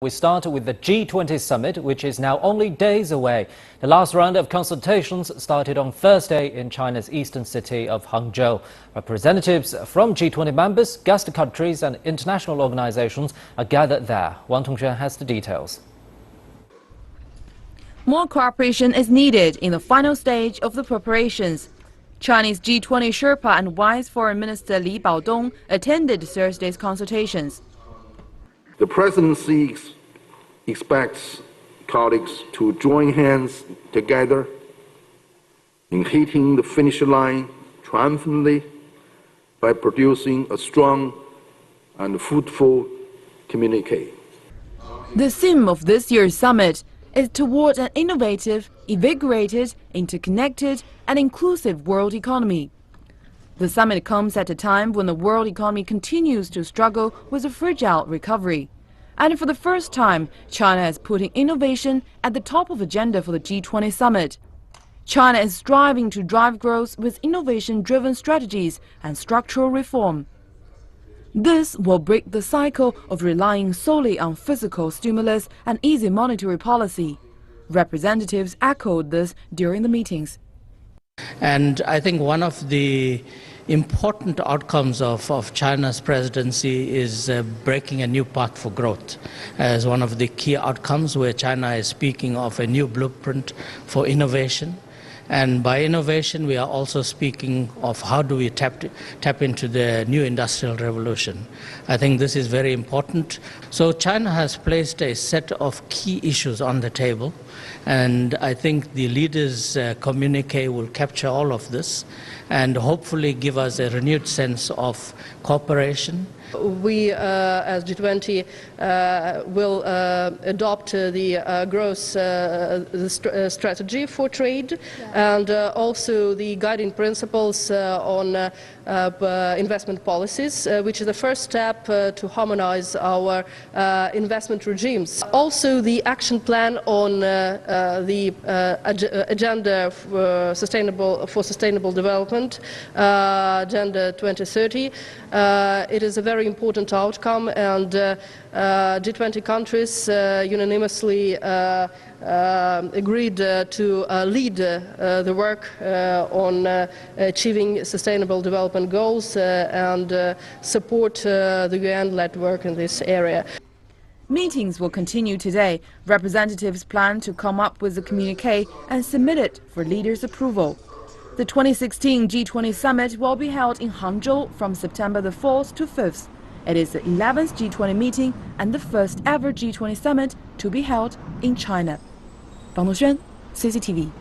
We start with the G20 summit, which is now only days away. The last round of consultations started on Thursday in China's eastern city of Hangzhou. Representatives from G20 members, guest countries and international organizations are gathered there. Wang Tongxuan has the details. More cooperation is needed in the final stage of the preparations. Chinese G20 Sherpa and Vice Foreign Minister Li Baodong attended Thursday's consultations. The presidency expects colleagues to join hands together in hitting the finish line triumphantly by producing a strong and fruitful communique. The theme of this year's summit is toward an innovative, invigorated, interconnected and inclusive world economy. The summit comes at a time when the world economy continues to struggle with a fragile recovery. And for the first time, China is putting innovation at the top of the agenda for the G20 summit. China is striving to drive growth with innovation-driven strategies and structural reform. This will break the cycle of relying solely on fiscal stimulus and easy monetary policy. Representatives echoed this during the meetings. And I think one of the important outcomes of China's presidency is breaking a new path for growth as one of the key outcomes, where China is speaking of a new blueprint for innovation. And by innovation, we are also speaking of how do we tap into the new industrial revolution. I think this is very important. So China has placed a set of key issues on the table, and I think the leaders' communique will capture all of this and hopefully give us a renewed sense of cooperation. We, as G20, will adopt the growth strategy for trade, and also the guiding principles on investment policies, which is the first step to harmonize our investment regimes. Also, the action plan on the agenda for sustainable development, Agenda 2030. It is a very important outcome, and G20 countries unanimously agreed to lead the work on achieving sustainable development goals and support the UN-led work in this area. Meetings will continue today. Representatives plan to come up with a communique and submit it for leaders' approval. The 2016 G20 summit will be held in Hangzhou from September the 4th to 5th. It is the 11th G20 meeting and the first ever G20 summit to be held in China. Wang Tongxuan, CCTV.